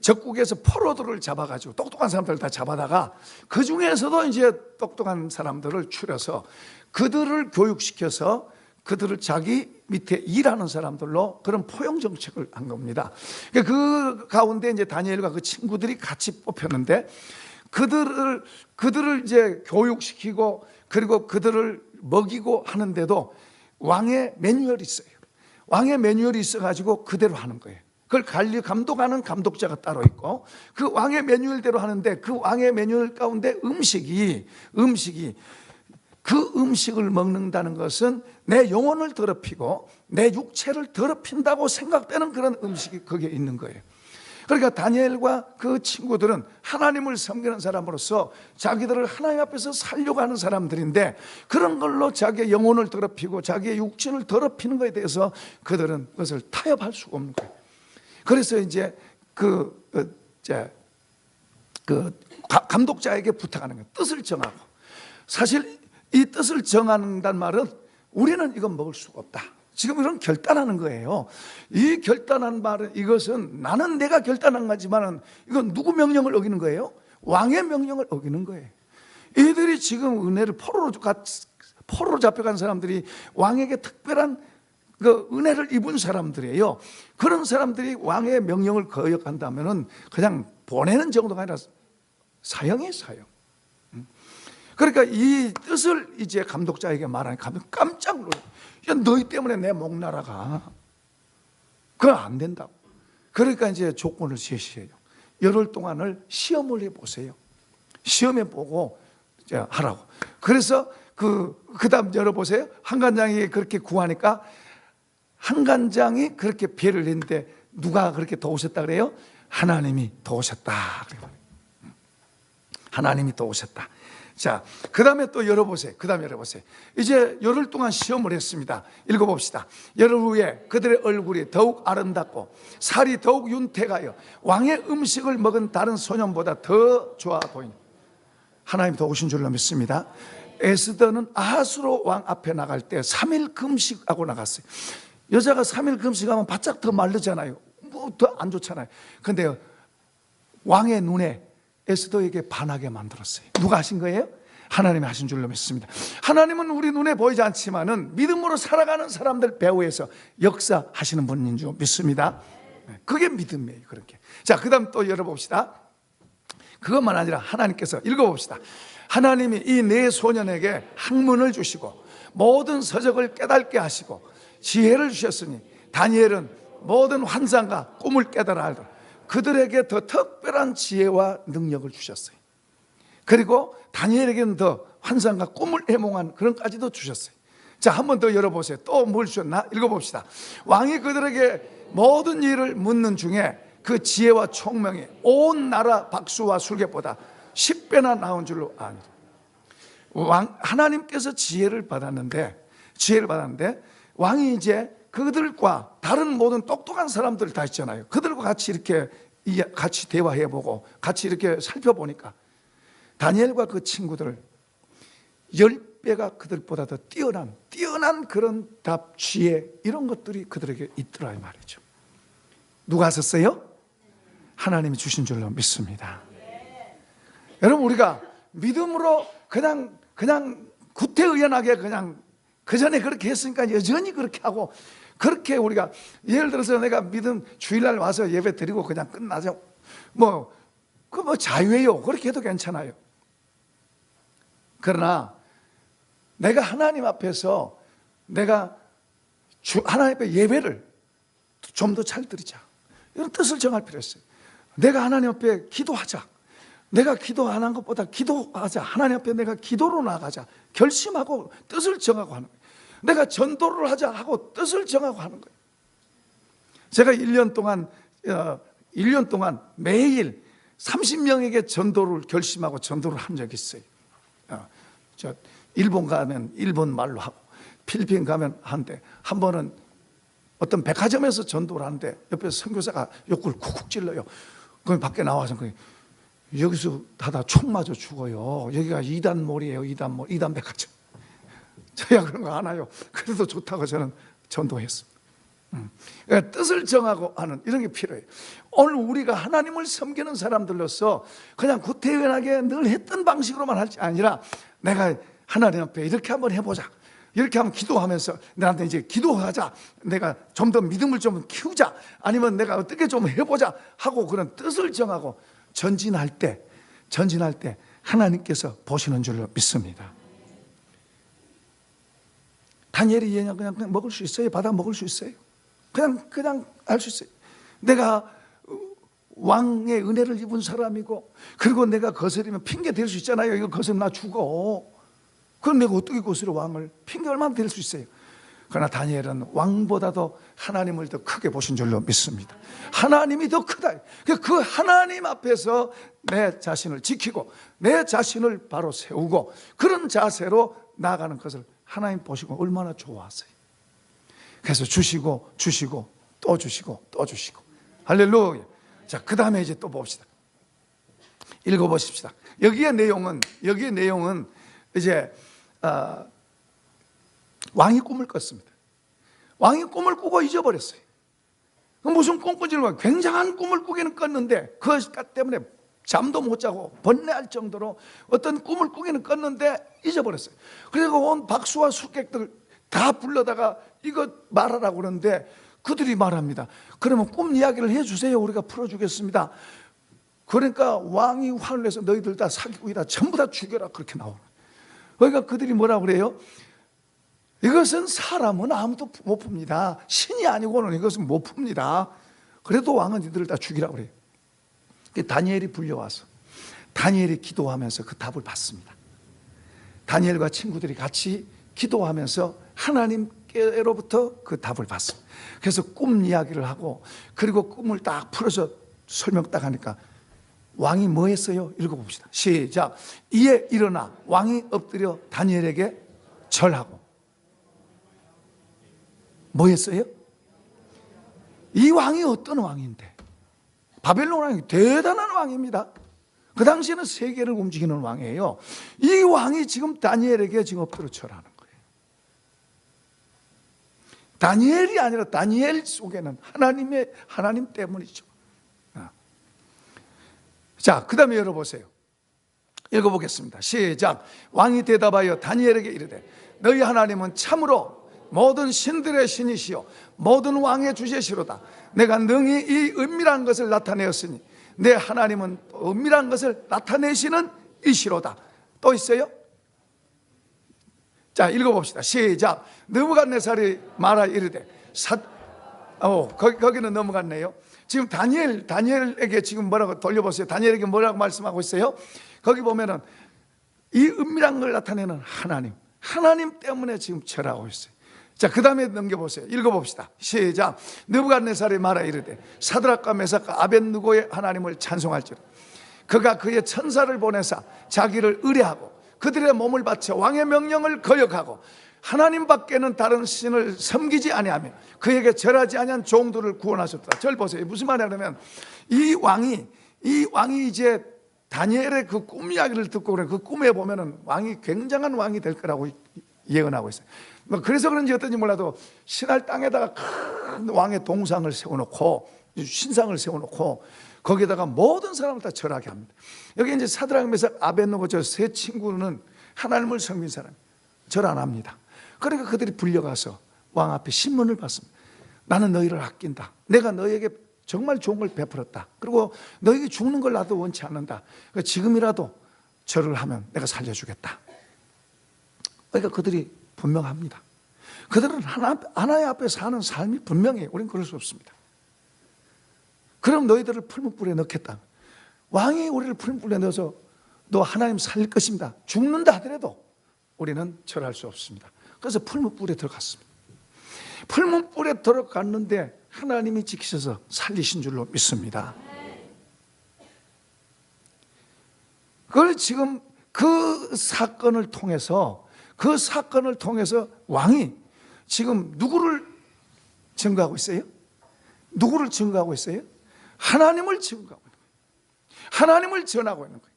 Speaker 1: 적국에서 포로들을 잡아가지고 똑똑한 사람들을 다 잡아다가 그 중에서도 이제 똑똑한 사람들을 추려서 그들을 교육시켜서 그들을 자기 밑에 일하는 사람들로 그런 포용 정책을 한 겁니다. 그 가운데 이제 다니엘과 그 친구들이 같이 뽑혔는데 그들을 이제 교육시키고 그리고 그들을 먹이고 하는데도 왕의 매뉴얼이 있어요. 왕의 매뉴얼이 있어가지고 그대로 하는 거예요. 그걸 감독하는 감독자가 따로 있고 그 왕의 매뉴얼대로 하는데 그 왕의 매뉴얼 가운데 음식이 그 음식을 먹는다는 것은 내 영혼을 더럽히고 내 육체를 더럽힌다고 생각되는 그런 음식이 거기에 있는 거예요. 그러니까 다니엘과 그 친구들은 하나님을 섬기는 사람으로서 자기들을 하나님 앞에서 살려고 하는 사람들인데 그런 걸로 자기의 영혼을 더럽히고 자기의 육체를 더럽히는 것에 대해서 그들은 그것을 타협할 수가 없는 거예요. 그래서 이제 감독자에게 부탁하는 거예요. 뜻을 정하고. 사실 이 뜻을 정한다는 말은 우리는 이건 먹을 수가 없다. 지금 이런 결단하는 거예요. 이 결단한 말은 이것은 나는 내가 결단한 거지만 이건 누구 명령을 어기는 거예요? 왕의 명령을 어기는 거예요. 이들이 지금 은혜를 포로로 잡혀간 사람들이 왕에게 특별한 그 은혜를 입은 사람들이에요. 그런 사람들이 왕의 명령을 거역한다면은 그냥 보내는 정도가 아니라 사형이에요, 사형. 그러니까 이 뜻을 이제 감독자에게 말하니까 감독 깜짝 놀라요. 야, 너희 때문에 내 목 날아가. 그건 안 된다고. 그러니까 이제 조건을 제시해요. 열흘 동안을 시험을 해보세요. 시험해 보고 이제 하라고. 그래서 그 다음 열어보세요. 한간장이 그렇게 구하니까 한간장이 그렇게 배를 했는데 누가 그렇게 도우셨다 그래요? 하나님이 도우셨다. 하나님이 도우셨다. 자, 그 다음에 또 열어보세요. 이제 열흘 동안 시험을 했습니다. 읽어봅시다. 열흘 후에 그들의 얼굴이 더욱 아름답고 살이 더욱 윤택하여 왕의 음식을 먹은 다른 소년보다 더 좋아 보인 하나님 도우신 줄로 믿습니다. 에스더는 아하수로 왕 앞에 나갈 때 3일 금식하고 나갔어요. 여자가 3일 금식하면 바짝 더 마르잖아요. 뭐 더 안 좋잖아요. 근데 왕의 눈에 에스더에게 반하게 만들었어요. 누가 하신 거예요? 하나님이 하신 줄로 믿습니다. 하나님은 우리 눈에 보이지 않지만은 믿음으로 살아가는 사람들 배후에서 역사하시는 분인 줄 믿습니다. 그게 믿음이에요. 그렇게. 자, 그 다음 또 열어봅시다. 그것만 아니라 하나님께서 읽어봅시다. 하나님이 이 네 소년에게 학문을 주시고 모든 서적을 깨닫게 하시고 지혜를 주셨으니 다니엘은 모든 환상과 꿈을 깨달아 알더라. 그들에게 더 특별한 지혜와 능력을 주셨어요. 그리고 다니엘에게는 더 환상과 꿈을 해몽한 그런 까지도 주셨어요. 자, 한 번 더 열어보세요. 또 뭘 주셨나? 읽어봅시다. 왕이 그들에게 모든 일을 묻는 중에 그 지혜와 총명이 온 나라 박수와 술객보다 10배나 나온 줄로 아니라. 하나님께서 지혜를 받았는데 왕이 이제 그들과 다른 모든 똑똑한 사람들 다 있잖아요. 그들과 같이 이렇게 같이 대화해보고 같이 이렇게 살펴보니까 다니엘과 그 친구들 10배가 그들보다 더 뛰어난 그런 답, 지혜 이런 것들이 그들에게 있더라 이 말이죠. 누가 하셨어요? 하나님이 주신 줄로 믿습니다. 여러분, 우리가 믿음으로 그냥 구태의연하게 그냥 그 전에 그렇게 했으니까 여전히 그렇게 하고, 그렇게 우리가 예를 들어서 내가 믿음 주일날 와서 예배 드리고 그냥 끝나죠. 뭐 자유예요. 그렇게 해도 괜찮아요. 그러나 내가 하나님 앞에서 하나님 앞에 예배를 좀 더 잘 드리자, 이런 뜻을 정할 필요가 있어요. 내가 하나님 앞에 기도하자. 내가 기도 안 한 것보다 기도하자. 하나님 앞에 내가 기도로 나가자. 결심하고 뜻을 정하고 하는 거예요. 내가 전도를 하자 하고 뜻을 정하고 하는 거예요. 제가 1년 동안 매일 30명에게 전도를 결심하고 전도를 한 적이 있어요. 일본 가면 일본 말로 하고, 필리핀 가면 한데, 한 번은 어떤 백화점에서 전도를 하는데 옆에서 선교사가 욕을 쿡쿡 찔러요. 그럼 밖에 나와서 여기서 하다 총 맞아 죽어요. 여기가 이단몰이에요. 이단 백화점. 저야 그런 거 안 해요. 그래도 좋다고 저는 전도했습니다. 그러니까 뜻을 정하고 하는 이런 게 필요해요. 오늘 우리가 하나님을 섬기는 사람들로서 그냥 구태연하게 늘 했던 방식으로만 할지 아니라, 내가 하나님 앞에 이렇게 한번 해보자. 이렇게 하면 기도하면서 나한테 이제 기도하자. 내가 좀 더 믿음을 좀 키우자. 아니면 내가 어떻게 좀 해보자 하고 그런 뜻을 정하고 전진할 때 하나님께서 보시는 줄로 믿습니다. 다니엘이 그냥 먹을 수 있어요? 받아 먹을 수 있어요? 그냥 알 수 있어요. 내가 왕의 은혜를 입은 사람이고, 그리고 내가 거스르면 핑계 댈 수 있잖아요. 이거 거스르면 나 죽어. 그럼 내가 어떻게 거스려 왕을? 핑계 얼마나 댈 수 있어요? 그러나 다니엘은 왕보다도 하나님을 더 크게 보신 줄로 믿습니다. 하나님이 더 크다. 그 하나님 앞에서 내 자신을 지키고 내 자신을 바로 세우고 그런 자세로 나아가는 것을 하나님 보시고 얼마나 좋아하세요. 그래서 주시고 또 주시고 할렐루야. 자, 그 다음에 이제 또 봅시다. 읽어보십시다. 여기의 내용은 이제 왕이 꿈을 꿨습니다. 왕이 꿈을 꾸고 잊어버렸어요. 무슨 꿈 꾸지는 거예요. 굉장한 꿈을 꾸기는 꿨는데 그것 때문에 잠도 못 자고 번뇌할 정도로 어떤 꿈을 꾸기는 꿨는데 잊어버렸어요. 그리고 온 박수와 숙객들 다 불러다가 이거 말하라고 그러는데 그들이 말합니다. 그러면 꿈 이야기를 해주세요. 우리가 풀어주겠습니다. 그러니까 왕이 화를 내서 너희들 다 사기꾼이다, 전부 다 죽여라, 그렇게 나오는 거예요. 그러니까 그들이 뭐라고 그래요? 이것은 사람은 아무도 못 풉니다. 신이 아니고는 이것은 못 풉니다. 그래도 왕은 이들을 다 죽이라고 그래요. 다니엘이 불려와서 다니엘이 기도하면서 그 답을 받습니다. 다니엘과 친구들이 같이 기도하면서 하나님께로부터 그 답을 받습니다. 그래서 꿈 이야기를 하고, 그리고 꿈을 딱 풀어서 설명 딱 하니까 왕이 뭐 했어요? 읽어봅시다. 시작. 이에 일어나 왕이 엎드려 다니엘에게 절하고. 뭐 했어요? 이 왕이 어떤 왕인데? 바벨론 왕이 대단한 왕입니다. 그 당시에는 세계를 움직이는 왕이에요. 이 왕이 지금 다니엘에게 지금 엎드려 절하는 거예요. 다니엘이 아니라 다니엘 속에는 하나님 때문이죠. 자, 그 다음에 열어보세요. 읽어보겠습니다. 시작. 왕이 대답하여 다니엘에게 이르되 너희 하나님은 참으로 모든 신들의 신이시요 모든 왕의 주제시로다. 내가 능히 이 은밀한 것을 나타내었으니 내 하나님은 은밀한 것을 나타내시는 이시로다. 또 있어요? 자, 읽어봅시다. 시작. 느부갓네살이 말하 이르되 거기는 넘어갔네요. 지금 다니엘에게 지금 뭐라고 돌려보세요. 다니엘에게 뭐라고 말씀하고 있어요? 거기 보면은 이 은밀한 걸 나타내는 하나님 때문에 지금 절하고 있어요. 자, 그 다음에 넘겨보세요. 읽어봅시다. 시작. 느부갓네살이 말하 이르되 사드락과 메삭과 아벳느고의 하나님을 찬송할지라. 그가 그의 천사를 보내사 자기를 의뢰하고 그들의 몸을 바쳐 왕의 명령을 거역하고 하나님 밖에는 다른 신을 섬기지 아니하며 그에게 절하지 아니한 종들을 구원하셨다. 절 보세요. 무슨 말이냐면 이 왕이 이제 다니엘의 그 꿈 이야기를 듣고 그래. 그 꿈에 보면은 왕이 굉장한 왕이 될 거라고 예언하고 있어요. 그래서 그런지 어떤지 몰라도 신할 땅에다가 큰 왕의 동상을 세워놓고 신상을 세워놓고 거기에다가 모든 사람을 다 절하게 합니다. 여기 이제 사드락 메삭 아벳느고 저 세 친구는 하나님을 섬긴 사람, 절 안 합니다. 그러니까 그들이 불려가서 왕 앞에 신문을 받습니다. 나는 너희를 아낀다. 내가 너희에게 정말 좋은 걸 베풀었다. 그리고 너희가 죽는 걸 나도 원치 않는다. 그러니까 지금이라도 절을 하면 내가 살려주겠다. 그러니까 그들이 분명합니다. 그들은 하나님 앞에 사는 삶이 분명해요. 우리는 그럴 수 없습니다. 그럼 너희들을 풀무불에 넣겠다. 왕이 우리를 풀무불에 넣어서 너 하나님 살릴 것입니다. 죽는다 하더라도 우리는 절할 수 없습니다. 그래서 풀무불에 들어갔습니다. 풀무불에 들어갔는데 하나님이 지키셔서 살리신 줄로 믿습니다. 그걸 지금 그 사건을 통해서 왕이 지금 누구를 증거하고 있어요? 누구를 증거하고 있어요? 하나님을 증거하고 있는 거예요. 하나님을 전하고 있는 거예요.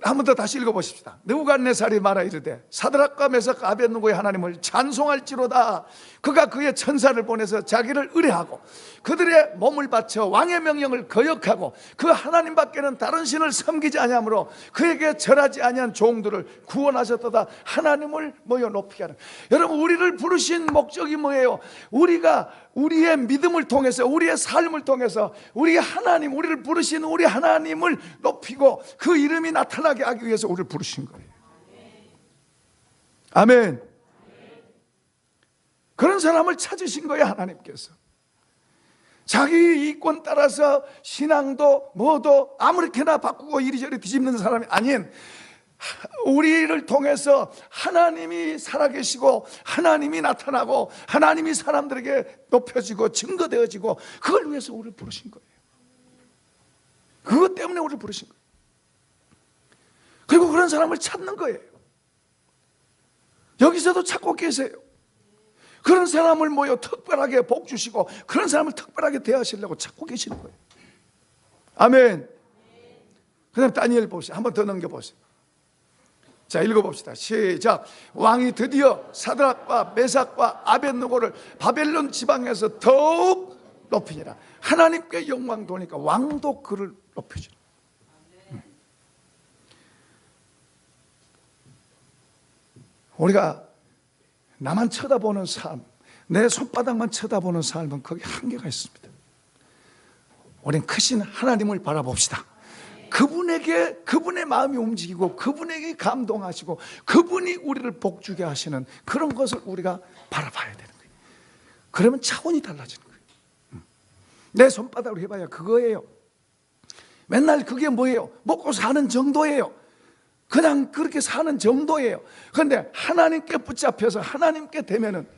Speaker 1: 한 번 더 다시 읽어보십시다. 느부갓네살이 말하 이르되 사드락과 메삭 아벳느고의 하나님을 찬송할지로다. 그가 그의 천사를 보내서 자기를 의뢰하고 그들의 몸을 바쳐 왕의 명령을 거역하고 그 하나님 밖에는 다른 신을 섬기지 아니하므로 그에게 절하지 아니한 종들을 구원하셨도다. 하나님을 모여 높이게 하는. 여러분, 우리를 부르신 목적이 뭐예요? 우리가 우리의 믿음을 통해서, 우리의 삶을 통해서 우리를 부르신 우리 하나님을 높이고 그 이름이 나타나게 하기 위해서 우리를 부르신 거예요. 아멘. 그런 사람을 찾으신 거예요, 하나님께서. 자기 이권 따라서 신앙도 뭐도 아무렇게나 바꾸고 이리저리 뒤집는 사람이 아닌, 우리를 통해서 하나님이 살아계시고 하나님이 나타나고 하나님이 사람들에게 높여지고 증거되어지고, 그걸 위해서 우리를 부르신 거예요. 그것 때문에 우리를 부르신 거예요. 그리고 그런 사람을 찾는 거예요. 여기서도 찾고 계세요. 그런 사람을 모여 특별하게 복 주시고 그런 사람을 특별하게 대하시려고 찾고 계시는 거예요. 아멘. 그 다음 다니엘 보세요. 한 번 더 넘겨보세요. 자, 읽어봅시다. 시작. 왕이 드디어 사드락과 메삭과 아벳느고를 바벨론 지방에서 더욱 높이니라. 하나님께 영광 도니까 왕도 그를 높이죠. 우리가 나만 쳐다보는 삶, 내 손바닥만 쳐다보는 삶은 거기 한계가 있습니다. 우리는 크신 하나님을 바라봅시다. 그분의 마음이 움직이고 그분에게 감동하시고 그분이 우리를 복주게 하시는 그런 것을 우리가 바라봐야 되는 거예요. 그러면 차원이 달라지는 거예요. 내 손바닥으로 해봐야 그거예요. 맨날 그게 뭐예요? 먹고 사는 정도예요. 그냥 그렇게 사는 정도예요. 그런데 하나님께 붙잡혀서 하나님께 되면은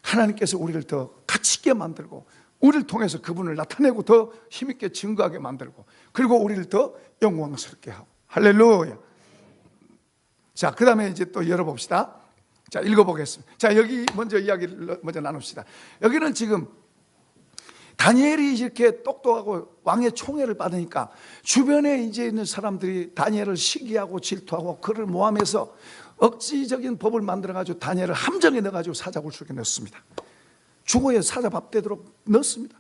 Speaker 1: 하나님께서 우리를 더 가치 있게 만들고 우리를 통해서 그분을 나타내고 더 힘있게 증거하게 만들고 그리고 우리를 더 영광스럽게 하고. 할렐루야. 자, 그 다음에 이제 또 열어봅시다. 자, 읽어보겠습니다. 자, 여기 먼저 이야기를 먼저 나눕시다. 여기는 지금 다니엘이 이렇게 똑똑하고 왕의 총애를 받으니까 주변에 이제 있는 사람들이 다니엘을 시기하고 질투하고 그를 모함해서 억지적인 법을 만들어가지고 다니엘을 함정에 넣어가지고 사자굴 속에 넣습니다. 죽어야 사자 밥 되도록 넣습니다.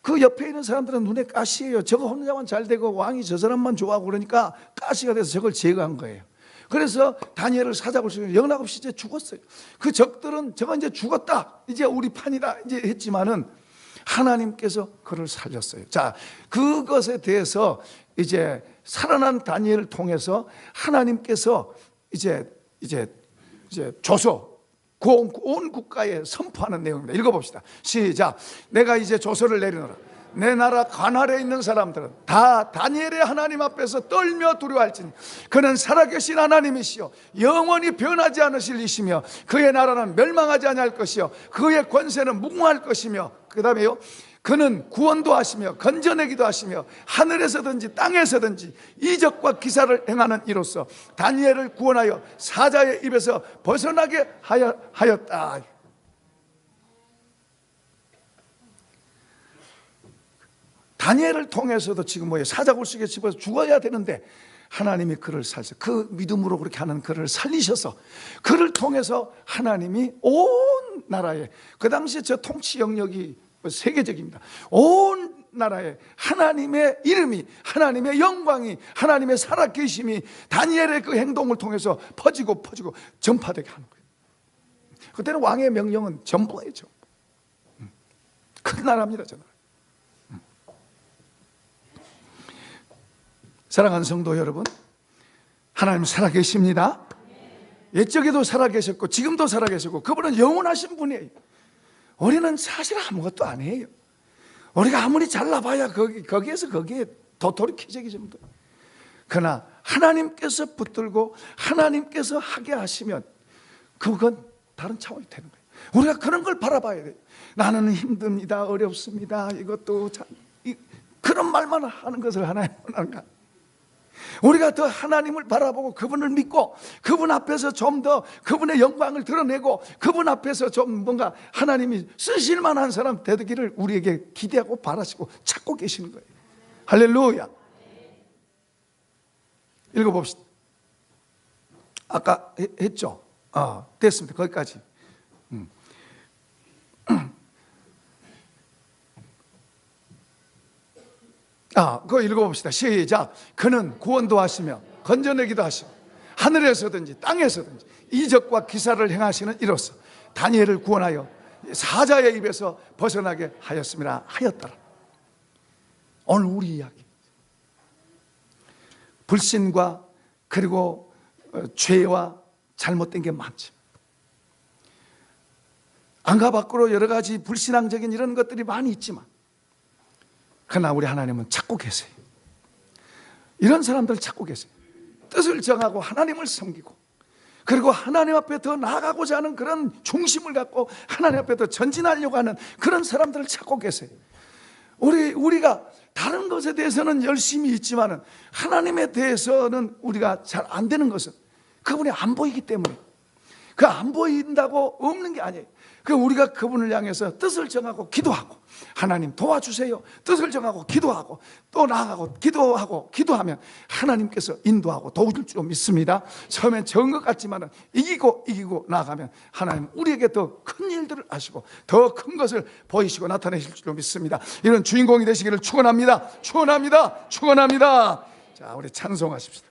Speaker 1: 그 옆에 있는 사람들은 눈에 가시예요. 저거 혼자만 잘 되고 왕이 저 사람만 좋아하고 그러니까 가시가 돼서 저걸 제거한 거예요. 그래서 다니엘을 사자굴 속에 영락없이 이제 죽었어요. 그 적들은 저거 이제 죽었다, 이제 우리 판이다 이제 했지만은 하나님께서 그를 살렸어요. 자, 그것에 대해서 이제 살아난 다니엘을 통해서 하나님께서 이제 조서 온 국가에 선포하는 내용입니다. 읽어봅시다. 시작. 내가 이제 조서를 내리노라. 내 나라 관할에 있는 사람들은 다 다니엘의 하나님 앞에서 떨며 두려워할지니 그는 살아계신 하나님이시요 영원히 변하지 않으실 이시며 그의 나라는 멸망하지 아니할 것이요 그의 권세는 무궁할 것이며, 그 다음에요, 그는 구원도 하시며 건져내기도 하시며 하늘에서든지 땅에서든지 이적과 기사를 행하는 이로써 다니엘을 구원하여 사자의 입에서 벗어나게 하였다. 다니엘을 통해서도 지금 뭐예요? 사자굴식에 집어서 죽어야 되는데 하나님이 그를 살려서 그 믿음으로 그렇게 하는 그를 살리셔서 그를 통해서 하나님이 온 나라에, 그 당시에 저 통치 영역이 세계적입니다. 온 나라에 하나님의 이름이, 하나님의 영광이, 하나님의 살아계심이 다니엘의 그 행동을 통해서 퍼지고 전파되게 하는 거예요. 그때는 왕의 명령은 전부예요. 전부. 큰 나라입니다. 저 나라. 사랑하는 성도 여러분, 하나님 살아계십니다. 옛적에도 살아계셨고 지금도 살아계시고 그분은 영원하신 분이에요. 우리는 사실 아무것도 아니에요. 우리가 아무리 잘나봐야 거기에 도토리 키재기 정도. 그러나 하나님께서 붙들고 하나님께서 하게 하시면 그건 다른 차원이 되는 거예요. 우리가 그런 걸 바라봐야 돼요. 나는 힘듭니다, 어렵습니다, 이것도 그런 말만 하는 것을 하나님 원하는가? 우리가 더 하나님을 바라보고 그분을 믿고 그분 앞에서 좀 더 그분의 영광을 드러내고 그분 앞에서 좀 뭔가 하나님이 쓰실 만한 사람 되기를 우리에게 기대하고 바라시고 찾고 계시는 거예요. 할렐루야. 읽어봅시다. 아까 했죠? 됐습니다. 거기까지. 그거 읽어봅시다. 시작. 그는 구원도 하시며 건져내기도 하시며 하늘에서든지 땅에서든지 이적과 기사를 행하시는 이로써 다니엘을 구원하여 사자의 입에서 벗어나게 하였더라. 오늘 우리 이야기, 불신과 그리고 죄와 잘못된 게 많지. 안가 밖으로 여러 가지 불신앙적인 이런 것들이 많이 있지만 그러나 우리 하나님은 찾고 계세요. 이런 사람들 찾고 계세요. 뜻을 정하고 하나님을 섬기고 그리고 하나님 앞에 더 나아가고자 하는 그런 중심을 갖고 하나님 앞에 더 전진하려고 하는 그런 사람들을 찾고 계세요. 우리가 다른 것에 대해서는 열심히 있지만은 하나님에 대해서는 우리가 잘 안 되는 것은 그분이 안 보이기 때문에, 그 안 보인다고 없는 게 아니에요. 그 우리가 그분을 향해서 뜻을 정하고 기도하고 하나님 도와주세요. 뜻을 정하고 기도하고 또 나아가고 기도하면 하나님께서 인도하고 도우실 줄 믿습니다. 처음엔 적은 것 같지만 이기고 나아가면 하나님 우리에게 더 큰 일들을 하시고 더 큰 것을 보이시고 나타내실 줄 믿습니다. 이런 주인공이 되시기를 축원합니다. 자, 우리 찬송하십시다.